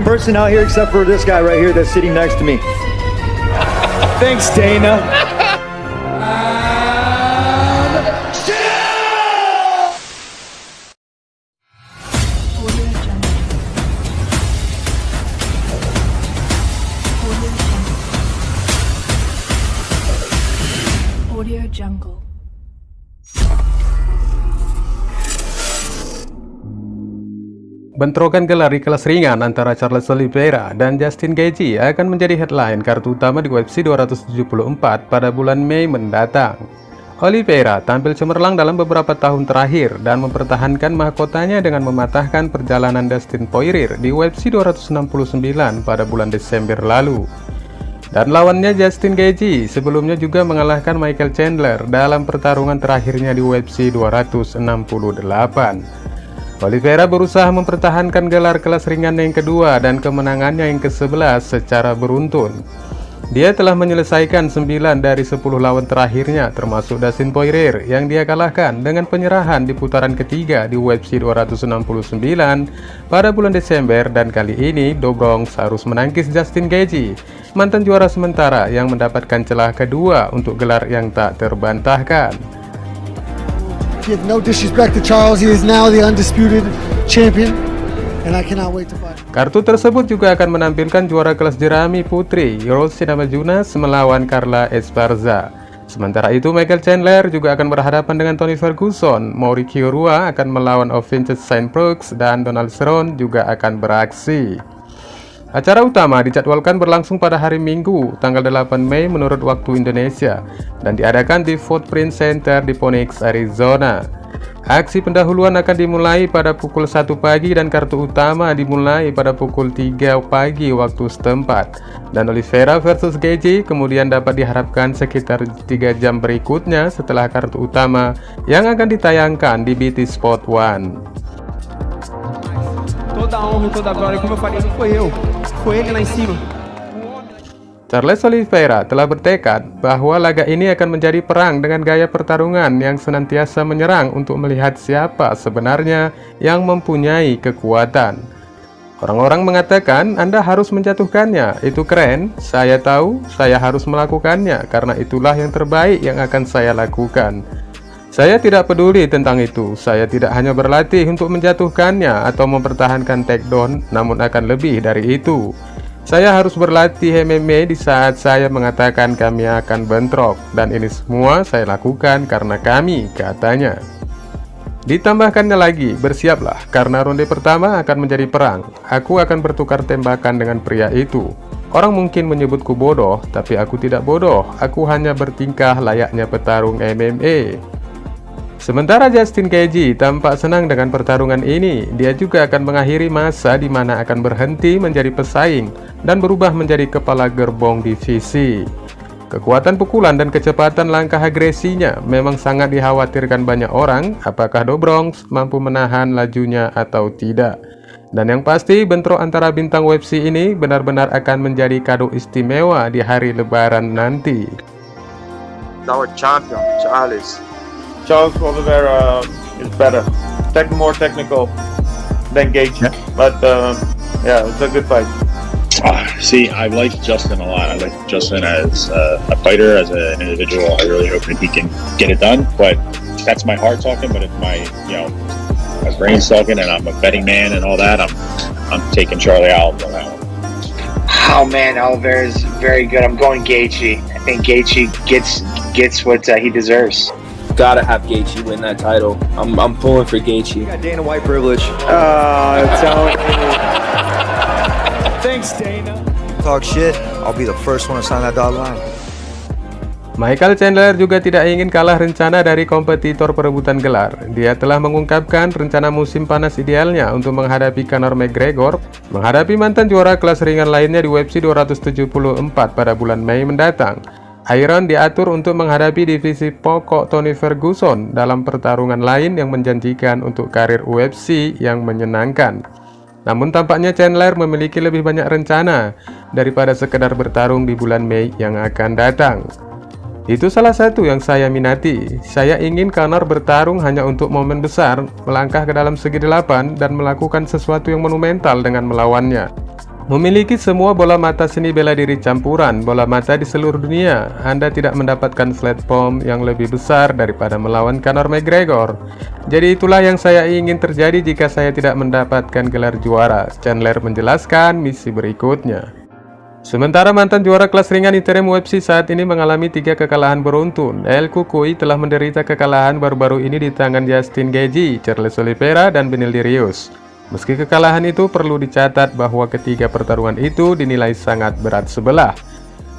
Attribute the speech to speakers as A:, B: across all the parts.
A: person out here except for this guy right here that's sitting next to me. Thanks, Dana.
B: Audio Jungle.
C: Bentrokan gelar di kelas ringan antara Charles Oliveira dan Justin Gaethje akan menjadi headline kartu utama di UFC 274 pada bulan Mei mendatang. Oliveira tampil cemerlang dalam beberapa tahun terakhir dan mempertahankan mahkotanya dengan mematahkan perjalanan Dustin Poirier di UFC 269 pada bulan Desember lalu. Dan lawannya Justin Gaethje sebelumnya juga mengalahkan Michael Chandler dalam pertarungan terakhirnya di UFC 268. Oliveira berusaha mempertahankan gelar kelas ringan yang kedua dan kemenangannya yang ke-11 secara beruntun. Dia telah menyelesaikan 9 dari 10 lawan terakhirnya termasuk Dustin Poirier yang dia kalahkan dengan penyerahan di putaran ketiga di UFC 269 pada bulan Desember, dan kali ini Do Bronx harus menangkis Justin Gaethje, mantan juara sementara yang mendapatkan celah kedua untuk gelar yang tak terbantahkan.
D: Give no disrespect to Charles, he is now the undisputed champion, and I cannot wait to fight.
C: Kartu tersebut juga akan menampilkan juara kelas jerami putri Rose Namajunas melawan Carla Esparza. Sementara itu Michael Chandler juga akan berhadapan dengan Tony Ferguson, Mauricio Rua akan melawan Vincent Saint Preux, dan Donald Cerrone juga akan beraksi. Acara utama dijadwalkan berlangsung pada hari Minggu, tanggal 8 Mei menurut waktu Indonesia, dan diadakan di Footprint Center di Phoenix, Arizona. Aksi pendahuluan akan dimulai pada pukul 1 pagi dan kartu utama dimulai pada pukul 3 pagi waktu setempat. Dan Oliveira versus Gaethje kemudian dapat diharapkan sekitar 3 jam berikutnya setelah kartu utama yang akan ditayangkan di BT Sport 1.
E: Toda a honra e toda a glória, como eu falei, não foi eu, foi ele lá em cima.
C: Charles Oliveira telah bertekad bahwa laga ini akan menjadi perang dengan gaya pertarungan yang senantiasa menyerang untuk melihat siapa sebenarnya yang mempunyai kekuatan. Orang-orang mengatakan Anda harus menjatuhkannya, itu keren, saya tahu saya harus melakukannya karena itulah yang terbaik yang akan saya lakukan. Saya tidak peduli tentang itu, saya tidak hanya berlatih untuk menjatuhkannya atau mempertahankan takedown, namun akan lebih dari itu. Saya harus berlatih MMA di saat saya mengatakan kami akan bentrok, dan ini semua saya lakukan karena kami, katanya. Ditambahkannya lagi, bersiaplah, karena ronde pertama akan menjadi perang. Aku akan bertukar tembakan dengan pria itu. Orang mungkin menyebutku bodoh, tapi aku tidak bodoh, aku hanya bertingkah layaknya petarung MMA. Sementara Justin Gaethje tampak senang dengan pertarungan ini, dia juga akan mengakhiri masa di mana akan berhenti menjadi pesaing dan berubah menjadi kepala gerbong divisi. Kekuatan pukulan dan kecepatan langkah agresinya memang sangat dikhawatirkan banyak orang, apakah Do Bronx mampu menahan lajunya atau tidak. Dan yang pasti bentrok antara bintang UFC ini benar-benar akan menjadi kado istimewa di hari Lebaran nanti.
F: Our champion, Charles Oliveira is better, more technical than Gaethje, but yeah, it's a good fight.
G: See, I like Justin a lot. I like Justin as a fighter, as an individual. I really hope that he can get it done. But that's my heart talking. But if my brain's talking, and I'm a betting man and all that, I'm taking Charlie out on that one.
H: Oh man, Oliveira is very good. I'm going Gaethje. I think Gaethje gets what he deserves.
E: Gotta have Gaethje win that title. I'm pulling for Gaethje.
A: Got Dana White privilege. Thanks, Dana.
I: Talk shit, I'll be the first one to sign that dotted line.
C: Michael Chandler juga tidak ingin kalah rencana dari kompetitor perebutan gelar. Dia telah mengungkapkan rencana musim panas idealnya untuk menghadapi Conor McGregor, menghadapi mantan juara kelas ringan lainnya di UFC 274 pada bulan Mei mendatang. Iron diatur untuk menghadapi divisi pokok Tony Ferguson dalam pertarungan lain yang menjanjikan untuk karir UFC yang menyenangkan. Namun tampaknya Chandler memiliki lebih banyak rencana daripada sekedar bertarung di bulan Mei yang akan datang. Itu salah satu yang saya minati. Saya ingin Conor bertarung hanya untuk momen besar, melangkah ke dalam segi 8 dan melakukan sesuatu yang monumental dengan melawannya. Memiliki semua bola mata seni bela diri campuran bola mata di seluruh dunia, Anda tidak mendapatkan platform yang lebih besar daripada melawan Conor McGregor. Jadi itulah yang saya ingin terjadi jika saya tidak mendapatkan gelar juara, Chandler menjelaskan misi berikutnya. Sementara mantan juara kelas ringan interim UFC saat ini mengalami 3 kekalahan beruntun. El Cucuy telah menderita kekalahan baru-baru ini di tangan Justin Gaethje, Charles Oliveira, dan Beneil Dariush. Meski kekalahan itu, perlu dicatat bahwa ketiga pertarungan itu dinilai sangat berat sebelah.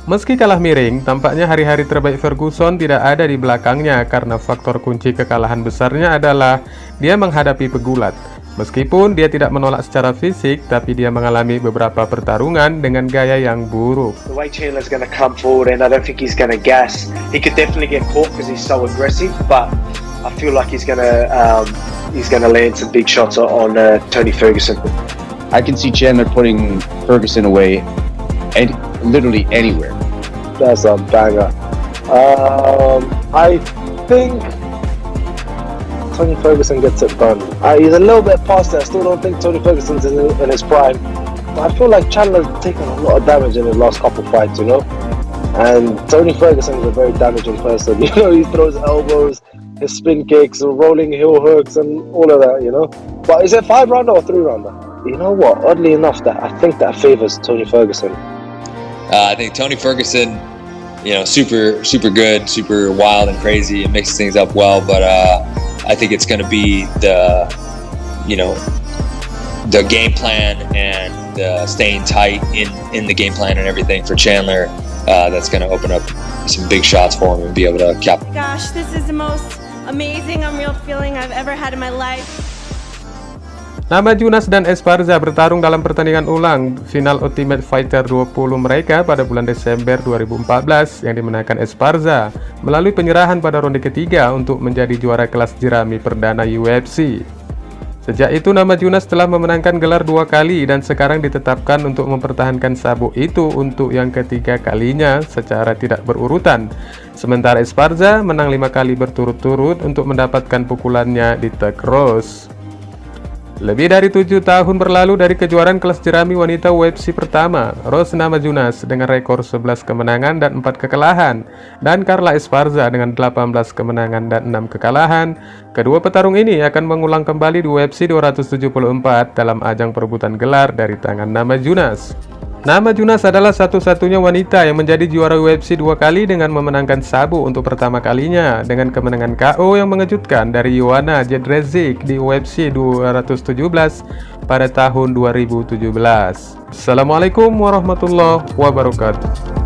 C: Meski kalah miring, tampaknya hari-hari terbaik Ferguson tidak ada di belakangnya karena faktor kunci kekalahan besarnya adalah dia menghadapi pegulat. Meskipun dia tidak menolak secara fisik, tapi dia mengalami beberapa pertarungan dengan gaya yang buruk.
H: The way Chandler's going to come forward, and I don't think he's going to gas. He could definitely get caught because he's so aggressive, but I feel like he's going to land some big shots on Tony Ferguson.
E: I can see Chandler putting Ferguson away and literally anywhere.
B: That's a banger. I think Tony Ferguson gets it done. He's a little bit past it. I still don't think Tony Ferguson's in his prime. But I feel like Chandler's taken a lot of damage in his last couple fights, you know? And Tony Ferguson is a very damaging person. You know, he throws elbows, his spin kicks, rolling heel hooks, and all of that, you know? But is it 5-rounder or 3-rounder? You know what? Oddly enough, I think that favors Tony Ferguson.
J: I think Tony Ferguson, you know, super good, super wild and crazy, and mixes things up well. But I think it's going to be the game plan and staying tight in the game plan and everything for Chandler. That's going to open up some big shots for him and be able to cap.
K: Gosh, this is the most amazing, unreal feeling I've ever had in my life.
C: Namajunas dan Esparza bertarung dalam pertandingan ulang final Ultimate Fighter 20 mereka pada bulan Desember 2014 yang dimenangkan Esparza melalui penyerahan pada ronde ketiga untuk menjadi juara kelas jerami perdana UFC. Sejak itu Namajunas telah memenangkan gelar 2 kali dan sekarang ditetapkan untuk mempertahankan sabuk itu untuk yang ketiga kalinya secara tidak berurutan. Sementara Esparza menang 5 kali berturut-turut untuk mendapatkan pukulannya di Thug Rose. Lebih dari 7 tahun berlalu dari kejuaraan kelas jerami wanita UFC pertama, Rose Namajunas dengan rekor 11 kemenangan dan 4 kekalahan, dan Carla Esparza dengan 18 kemenangan dan 6 kekalahan. Kedua petarung ini akan mengulang kembali di UFC 274 dalam ajang perebutan gelar dari tangan Namajunas. Namajunas adalah satu-satunya wanita yang menjadi juara UFC 2 kali dengan memenangkan sabuk untuk pertama kalinya dengan kemenangan KO yang mengejutkan dari Joanna Jędrzejczyk di UFC 217 pada tahun 2017. Assalamualaikum warahmatullahi wabarakatuh.